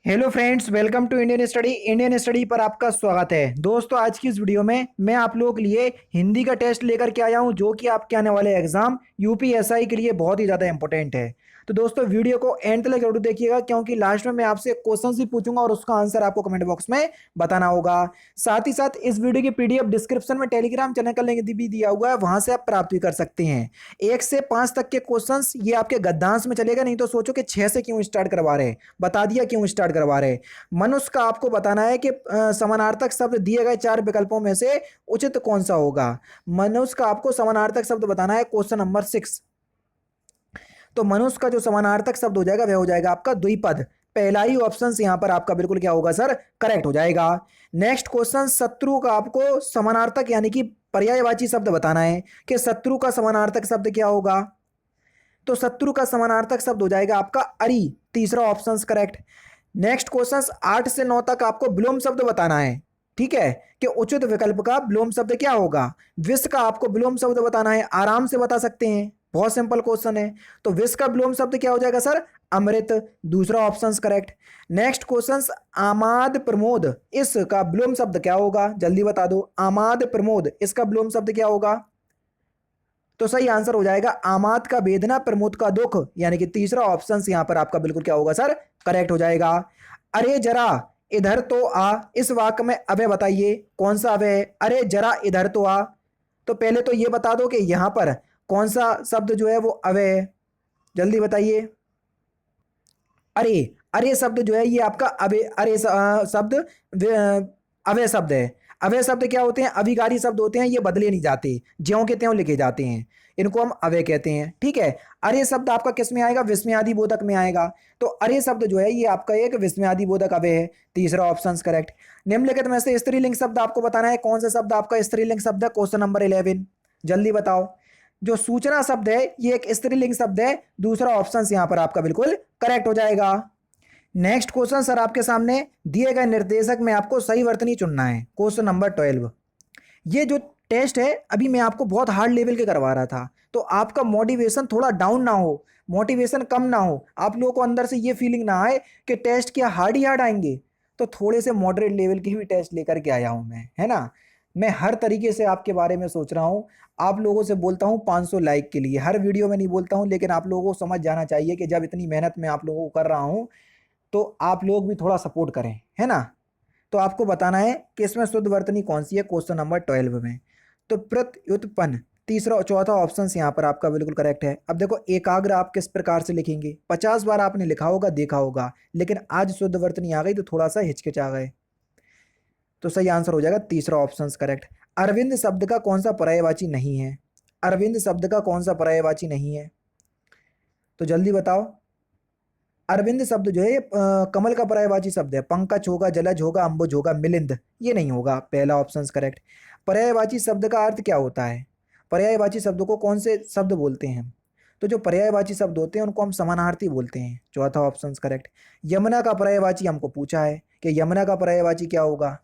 Hello friends, welcome to Indian study पर आपका स्वागत है। दोस्तों, आज की इस वीडियो में मैं आप लोगों के लिए हिंदी का टेस्ट लेकर के आया हूं, जो कि आपके आने वाले एग्जाम यूपीएसआई के लिए बहुत ही ज़्यादा इंपॉर्टेंट है। तो दोस्तों, वीडियो को एंड तक जरूर देखिएगा, क्योंकि लास्ट में मैं आपसे क्वेश्चन भी पूछूंगा और उसका आंसर आपको कमेंट बॉक्स में बताना होगा। साथ ही साथ इस वीडियो की पीडीएफ डिस्क्रिप्शन में टेलीग्राम चैनल का लिंक भी दिया हुआ है, वहां से आप प्राप्त भी कर सकते हैं। 1 से 5 तक के क्वेश्चंस ये आपके गद्दांश में चलेगा, नहीं तो सोचो कि 6 से क्यों स्टार्ट करवा रहे हैं। बता दिया क्यों स्टार्ट करवा रहे हैं। मनुष्य का आपको बताना है कि समानार्थक शब्द दिए गए 4 विकल्पों में से उचित कौन सा होगा। मनुष्य का आपको समानार्थक शब्द बताना है, क्वेश्चन नंबर 6। तो मनुष्य का जो समानार्थक शब्द हो जाएगा वह हो जाएगा आपका द्विपद। पहला ही ऑप्शन यहां पर आपका बिल्कुल क्या होगा सर, करेक्ट हो जाएगा। नेक्स्ट क्वेश्चन, शत्रु का आपको समानार्थक यानी कि पर्यायवाची शब्द बताना है कि शत्रु का समानार्थक शब्द क्या होगा। तो शत्रु का समानार्थक शब्द हो जाएगा आपका अरि। तीसरा ऑप्शन करेक्ट। नेक्स्ट क्वेश्चन, 8 से 9 तक आपको विलोम शब्द बताना है। ठीक है, कि उचित विकल्प का विलोम शब्द क्या होगा। विष का आपको विलोम शब्द बताना है, आराम से बता सकते हैं, बहुत सिंपल क्वेश्चन है। तो विष का विलोम शब्द क्या हो जाएगा सर, अमृत। दूसरा ऑप्शन करेक्ट। नेक्स्ट क्वेश्चन, आमाद प्रमोद, इसका विलोम शब्द क्या होगा, जल्दी बता दो। आमाद प्रमोद, इसका विलोम शब्द क्या होगा। तो सही आंसर हो जाएगा आमाद का वेदना, प्रमोद का दुख, यानी कि तीसरा ऑप्शन यहां पर आपका बिल्कुल क्या होगा सर, करेक्ट हो जाएगा। अरे जरा इधर तो आ, इस वाक्य में अव्यय बताइए, कौन सा अव्यय है। अरे जरा इधर तो आ। तो पहले तो ये बता दो कि यहां पर कौन सा शब्द जो है वो अव्यय है, जल्दी बताइए। अरे, अरे शब्द जो है ये आपका अव्यय, अरे शब्द अव्यय शब्द है। अव्यय शब्द क्या होते हैं, अभिकारी शब्द होते हैं, ये बदले नहीं जाते, ज्यों के त्यों लिखे जाते हैं, इनको हम अव्यय कहते हैं। ठीक है, अरे शब्द आपका किस में आएगा, विस्मयादि बोधक में आएगा। तो अरे शब्द जो है ये आपका एक विस्मयादि बोधक अव्यय है। तीसरा ऑप्शन करेक्ट। निम्नलिखित में से स्त्रीलिंग शब्द आपको बताना है, कौन सा शब्द आपका स्त्रीलिंग शब्द है, क्वेश्चन नंबर 11, जल्दी बताओ। जो सूचना शब्द है ये एक स्त्रीलिंग शब्द है। दूसरा ऑप्शन यहां पर आपका बिल्कुल करेक्ट हो जाएगा। नेक्स्ट क्वेश्चन सर, आपके सामने दिए गए निर्देशक में आपको सही वर्तनी चुनना है, क्वेश्चन नंबर 12। ये जो टेस्ट है अभी मैं आपको बहुत हार्ड लेवल के करवा रहा था, तो आपका मोटिवेशन थोड़ा डाउन ना हो, मोटिवेशन कम ना हो, आप लोगों को अंदर से ये फीलिंग ना आए कि टेस्ट क्या हार्ड ही हार्ड आएंगे। तो थोड़े से मॉडरेट लेवल के भी टेस्ट लेकर के आया हूं मैं, है ना। मैं हर तरीके से आपके बारे में सोच रहा हूं। आप लोगों से बोलता हूं 500 लाइक के लिए, हर वीडियो में नहीं बोलता हूं, लेकिन आप लोगों को समझ जाना चाहिए कि जब इतनी मेहनत मैं आप लोगों को कर रहा हूं, तो आप लोग भी थोड़ा सपोर्ट करें, है ना। तो आपको बताना है कि इसमें शुद्ध वर्तनी कौन सी है, क्वेश्चन नंबर 12 में। तो प्रत्युत्पन्न, तीसरा चौथा ऑप्शन यहाँ पर आपका बिल्कुल करेक्ट है। अब देखो, एकाग्र आप किस प्रकार से लिखेंगे, 50 बार आपने लिखा होगा, देखा होगा, लेकिन आज शुद्ध वर्तनी आ गई तो थोड़ा सा हिचकिचा गए। तो सही आंसर हो जाएगा तीसरा ऑप्शन करेक्ट। अरविंद शब्द का कौन सा पर्यायवाची नहीं है, अरविंद शब्द का कौन सा पर्यायवाची नहीं है, तो जल्दी बताओ। अरविंद शब्द जो है ये कमल का पर्यायवाची शब्द है। पंकज होगा, जलज होगा, अंबुज होगा, मिलिंद, ये नहीं होगा, पहला ऑप्शन करेक्ट। पर्यायवाची शब्द का अर्थ क्या होता है, पर्यायवाची शब्द को कौन से शब्द बोलते हैं। तो जो पर्यायवाची शब्द होते हैं उनको हम समानार्थी बोलते हैं, चौथा ऑप्शन करेक्ट। यमुना का पर्यायवाची हमको पूछा है कि यमुना का पर्यायवाची क्या होगा।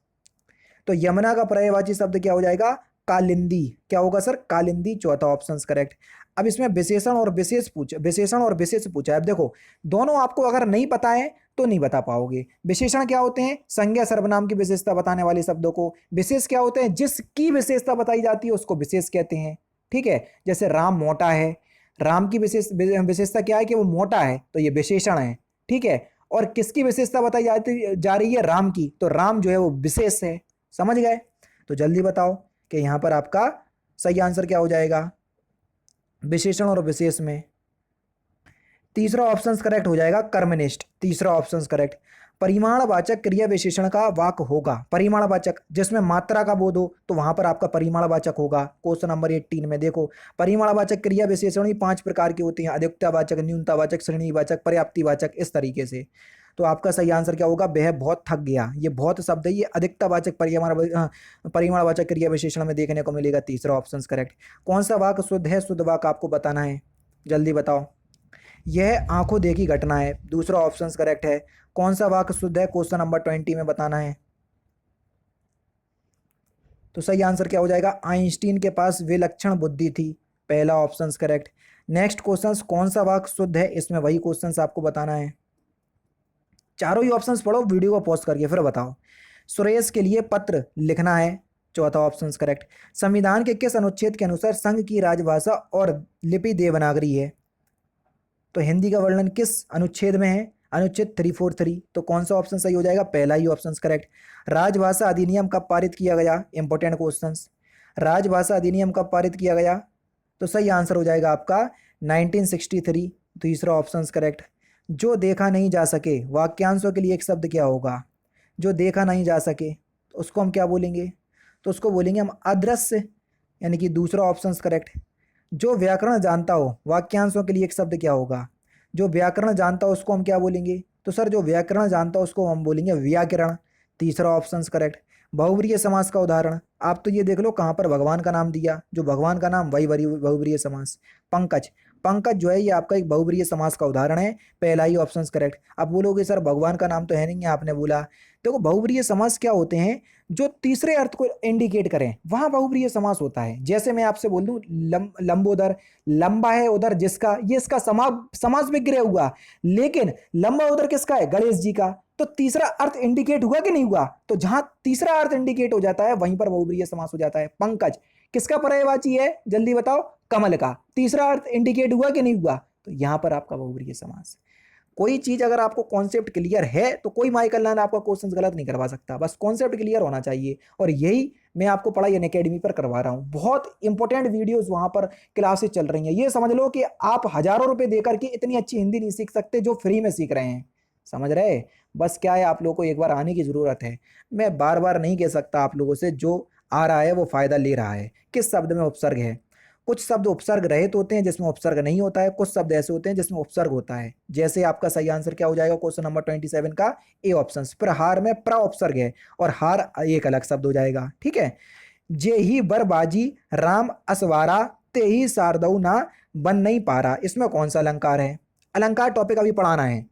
तो यमुना का पर्यायवाची शब्द क्या हो जाएगा, कालिंदी। क्या होगा सर, कालिंदी, चौथा ऑप्शन करेक्ट। अब इसमें विशेषण और विशेष पूछा, विशेषण और विशेष पूछा है। अब देखो, दोनों आपको अगर नहीं पता है तो नहीं बता पाओगे। विशेषण क्या होते हैं, संज्ञा सर्वनाम की विशेषता बताने वाले शब्दों को। विशेष क्या होते हैं, जिसकी विशेषता बताई जाती है उसको विशेष कहते हैं। ठीक है, जैसे राम मोटा है, राम की विशेषता क्या है कि वो मोटा है, तो ये विशेषण है। ठीक है, और किसकी विशेषता बताई जाती जा रही है, राम की, तो राम जो है वो विशेष है। समझ गए। तो जल्दी बताओ कि यहां पर आपका सही आंसर क्या हो जाएगा, विशेषण और विशेष में। तीसरा ऑप्शन करेक्ट हो जाएगा, कर्मनिष्ठ, तीसरा ऑप्शन करेक्ट। परिमाणवाचक क्रिया विशेषण का वाक्य होगा, परिमाणवाचक जिसमें मात्रा का बोध हो तो वहां पर आपका परिमाणवाचक होगा। क्वेश्चन नंबर 18 में देखो, परिमाणवाचक क्रिया विशेषण ही 5 प्रकार के होते हैं, अधिकतावाचक, न्यूनतावाचक, श्रेणीवाचक, पर्याप्तिवाचक, इस तरीके से। तो आपका सही आंसर क्या होगा, वह बहुत थक गया, ये बहुत शब्द है, ये अधिकतावाचक परिमाणवाचक क्रिया विशेषण में देखने को मिलेगा, तीसरा ऑप्शन करेक्ट। कौन सा वाक्य शुद्ध है, शुद्ध वाक्य आपको बताना है, जल्दी बताओ। यह आंखों देखी घटना है, दूसरा ऑप्शन करेक्ट है। कौन सा वाक्य शुद्ध है, क्वेश्चन नंबर 20 में बताना है। तो सही आंसर क्या हो जाएगा, आइंस्टीन के पास विलक्षण बुद्धि थी, पहला ऑप्शन करेक्ट। नेक्स्ट क्वेश्चन, कौन सा वाक्य शुद्ध है, इसमें वही क्वेश्चन आपको बताना है। चारों ही ऑप्शंस पढ़ो, वीडियो को पॉज करके फिर बताओ। सुरेश के लिए पत्र लिखना है, चौथा ऑप्शन करेक्ट। संविधान के किस अनुच्छेद के अनुसार संघ की राजभाषा और लिपि देवनागरी है? तो हिंदी का वर्णन किस अनुच्छेद में है? अनुच्छेद 343। तो कौन सा ऑप्शन सही हो जाएगा? पहला ही ऑप्शन करेक्ट। राजभाषा अधिनियम कब पारित किया गया? Important question. राजभाषा अधिनियम कब पारित किया गया? तो सही आंसर हो जाएगा आपका 1963। तीसरा ऑप्शन करेक्ट। जो देखा नहीं जा सके, वाक्यांशों के लिए एक शब्द क्या होगा? जो देखा नहीं जा सके तो उसको हम क्या बोलेंगे? तो उसको बोलेंगे हम अदृश्य, यानी कि दूसरा ऑप्शन करेक्ट। जो व्याकरण जानता हो, वाक्यांशों के लिए एक शब्द क्या होगा? जो व्याकरण जानता हो उसको हम क्या बोलेंगे? तो सर जो व्याकरण जानता हो उसको हम बोलेंगे व्याकरण। तीसरा ऑप्शन करेक्ट। बहुब्रीहि समास का उदाहरण, आप तो ये देख लो कहाँ पर भगवान का नाम दिया, जो भगवान का नाम वही बहुब्रीहि समास। पंकज, पंकज जो है ये आपका एक बहुब्रीहि समास का उदाहरण है, पहला ही ऑप्शन करेक्ट। आप बोलोगे सर भगवान का नाम तो है नहीं है, आपने बोला। देखो बहुब्रीहि समास क्या होते हैं? जो तीसरे अर्थ को इंडिकेट करें वहां बहुब्रीहि समास होता है। जैसे मैं आपसे बोल दूं लंबोदर, लंबा है उधर जिसका, ये इसका समास विग्रह हुआ, लेकिन लंबा उधर किसका है? गणेश जी का। तो तीसरा अर्थ इंडिकेट हुआ कि नहीं हुआ? तो जहां तीसरा अर्थ इंडिकेट हो जाता है वहीं पर बहुब्रीहि समास हो जाता है। पंकज किसका पर्यायवाची है? जल्दी बताओ। कमल का। तीसरा अर्थ इंडिकेट हुआ कि नहीं हुआ? तो यहां पर आपका बहुब्रीहि समास। कोई चीज अगर आपको कॉन्सेप्ट क्लियर है तो कोई माइकल लाल आपका क्वेश्चन गलत नहीं करवा सकता, बस कॉन्सेप्ट क्लियर होना चाहिए। और यही मैं आपको पढ़ाई अनअकैडमी पर करवा रहा हूं। बहुत इंपॉर्टेंट वीडियोस वहां पर क्लासेस चल रही हैं। ये समझ लो कि आप हजारों रुपए देकर के इतनी अच्छी हिंदी नहीं सीख सकते जो फ्री में सीख रहे हैं। समझ रहे? बस क्या है, आप लोगों को एक बार आने की जरूरत है। मैं बार बार नहीं कह सकता आप लोगों से, जो आ रहा है वो फायदा ले रहा है। किस शब्द में उपसर्ग है? कुछ शब्द उपसर्ग रहित होते हैं जिसमें उपसर्ग नहीं होता है, कुछ शब्द ऐसे होते हैं जिसमें उपसर्ग होता है। जैसे आपका सही आंसर क्या हो जाएगा क्वेश्चन नंबर 27 का? A option. फिर हार में प्र उपसर्ग है और हार एक अलग शब्द हो जाएगा। ठीक है। जे ही बरबाजी राम असवारा, ते ही शारदऊ ना बन नहीं पारा, इसमें कौन सा अलंकार है? अलंकार टॉपिक अभी पढ़ाना है।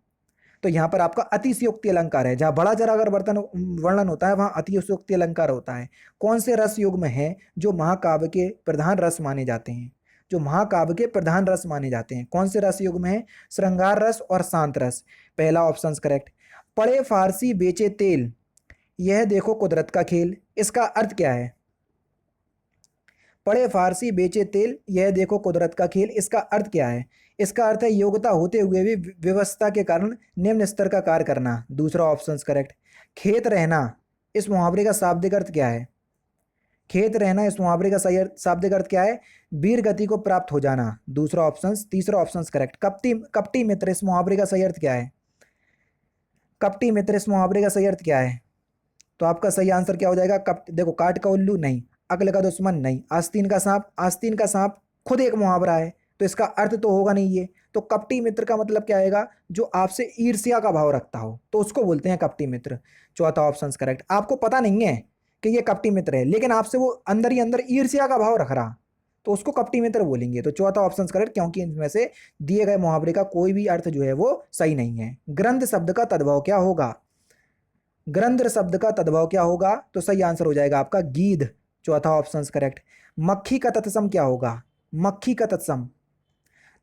तो यहाँ पर आपका अतिशयोक्ति अलंकार है। जहां बड़ा चरा अगर बर्तन वर्णन होता है वहां अतिशयोक्ति अलंकार होता है। कौन से रस युग में है जो महाकाव्य के प्रधान रस माने जाते हैं? जो महाकाव्य के प्रधान रस माने जाते हैं कौन से रस युग में है? श्रृंगार रस और शांत रस। पहला ऑप्शन करेक्ट। पड़े फारसी बेचे तेल, यह देखो कुदरत का खेल, इसका अर्थ क्या है? पड़े फारसी बेचे तेल, यह देखो कुदरत का खेल, इसका अर्थ क्या है? इसका अर्थ है योग्यता होते हुए भी व्यवस्था के कारण निम्न स्तर का कार्य करना। दूसरा ऑप्शन करेक्ट। खेत रहना, इस मुहावरे का शाब्दिक अर्थ क्या है? खेत रहना इस मुहावरे का सही शाब्दिक अर्थ क्या है? वीर गति को प्राप्त हो जाना। दूसरा ऑप्शन। तीसरा ऑप्शन करेक्ट। कपटी कपटी मित्र, इस मुहावरे का सही अर्थ क्या है? कपटी मित्र, इस मुहावरे का सही अर्थ क्या है? तो आपका सही आंसर क्या हो जाएगा? देखो, काट का उल्लू नहीं, अक्ल का दुश्मन नहीं, आस्तीन का सांप, आस्तीन का सांप खुद एक मुहावरा है तो इसका अर्थ तो होगा नहीं ये। तो कपटी मित्र का मतलब क्या आएगा? जो आपसे ईर्ष्या का भाव रखता हो तो उसको बोलते हैं कपटी मित्र। चौथा ऑप्शन करेक्ट। आपको पता नहीं है कि ये कपटी मित्र है लेकिन आपसे वो अंदर ही अंदर ईर्ष्या का भाव रख रहा, तो उसको कपटी मित्र बोलेंगे। तो चौथा ऑप्शन करेक्ट, क्योंकि इनमें से दिए गए मुहावरे का कोई भी अर्थ जो है वो सही नहीं है। ग्रंथ शब्द का तद्भव क्या होगा? ग्रंथ शब्द का तद्भव क्या होगा? तो सही आंसर हो जाएगा आपका गीध। चौथा ऑप्शन करेक्ट। मक्खी का तत्सम क्या होगा? मक्खी का तत्सम,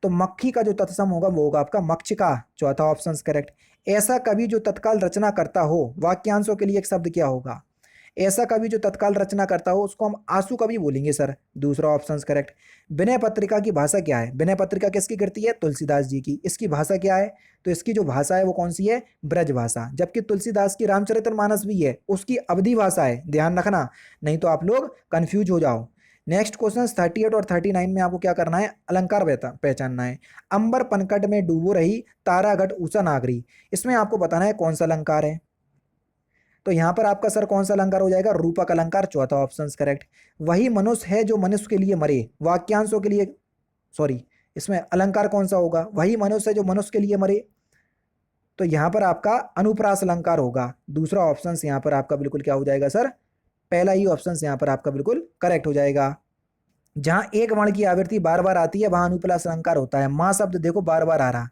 तो मक्खी का जो तत्सम होगा वो होगा आपका मक्षिका। चौथा ऑप्शन करेक्ट। ऐसा कवि जो तत्काल रचना करता हो, वाक्यांशों के लिए एक शब्द क्या होगा? ऐसा कवि जो तत्काल रचना करता हो उसको हम आंसू कवि बोलेंगे सर। दूसरा ऑप्शन करेक्ट। विनय पत्रिका की भाषा क्या है? विनय पत्रिका किसकी कृति है? तुलसीदास जी की। इसकी भाषा क्या है? तो इसकी जो भाषा है वो कौन सी है? ब्रज भाषा। जबकि तुलसीदास की रामचरितमानस भी है, उसकी अवधि भाषा है, ध्यान रखना, नहीं तो आप लोग कंफ्यूज हो जाओ। नेक्स्ट क्वेश्चन 38 और 39 में आपको क्या करना है? अलंकार पहचानना है। अंबर पनकट में डूबो रही, तारा घट ऊषा नागरी, इसमें आपको बताना है कौन सा अलंकार है। तो यहां पर आपका सर कौन सा अलंकार हो जाएगा? रूपक अलंकार। चौथा ऑप्शन करेक्ट। वही मनुष्य है जो मनुष्य के लिए मरे, वाक्यांशों के लिए, सॉरी, इसमें अलंकार कौन सा होगा? वही मनुष्य है जो मनुष्य के लिए मरे, तो यहां पर आपका अनुप्रास अलंकार होगा। दूसरा ऑप्शन यहां पर आपका बिल्कुल क्या हो जाएगा सर? पहला ही ऑप्शन यहां पर आपका बिल्कुल करेक्ट हो जाएगा। जहां एक वर्ण की आवृत्ति बार बार आती है वहां अनुप्रास अलंकार होता है। मां शब्द देखो बार बार आ रहा,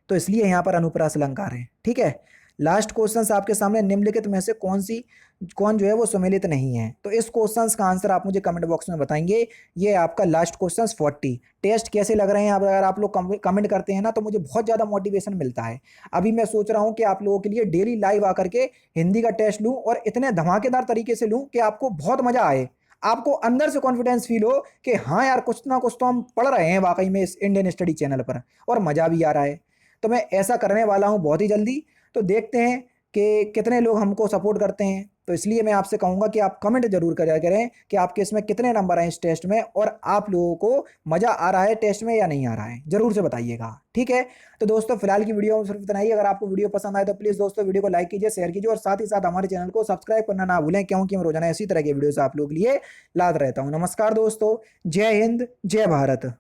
तो इसलिए यहां पर अनुप्रास अलंकार है। ठीक है। लास्ट क्वेश्चंस आपके सामने निम्नलिखित में से कौन जो है वो सम्मिलित नहीं है। तो इस क्वेश्चंस का आंसर आप मुझे कमेंट बॉक्स में बताएंगे। ये आपका लास्ट क्वेश्चंस 40। टेस्ट कैसे लग रहे हैं अगर आप लोग कमेंट करते हैं ना तो मुझे बहुत ज़्यादा मोटिवेशन मिलता है। अभी मैं सोच रहा हूँ कि आप लोगों के लिए डेली लाइव आकर के हिंदी का टेस्ट लूँ और इतने धमाकेदार तरीके से लूँ कि आपको बहुत मज़ा आए, आपको अंदर से कॉन्फिडेंस फील हो कि हाँ यार कुछ ना कुछ तो हम पढ़ रहे हैं वाकई में इस इंडियन स्टडी चैनल पर और मज़ा भी आ रहा है। तो मैं ऐसा करने वाला हूँ बहुत ही जल्दी। तो देखते हैं कि कितने लोग हमको सपोर्ट करते हैं। तो इसलिए मैं आपसे कहूँगा कि आप कमेंट जरूर करा करें कि आपके इसमें कितने नंबर आए इस टेस्ट में और आप लोगों को मज़ा आ रहा है टेस्ट में या नहीं आ रहा है, जरूर से बताइएगा। ठीक है, तो दोस्तों फिलहाल की वीडियो में सिर्फ इतना ही। अगर आपको वीडियो पसंद आए तो प्लीज़ दोस्तों वीडियो को लाइक कीजिए, शेयर कीजिए और साथ ही साथ हमारे चैनल को सब्सक्राइब करना ना भूलें, क्योंकि मैं रोजाना इसी तरह के वीडियोस आप लोग के लिए लाता रहता हूँ। नमस्कार दोस्तों, जय हिंद, जय भारत।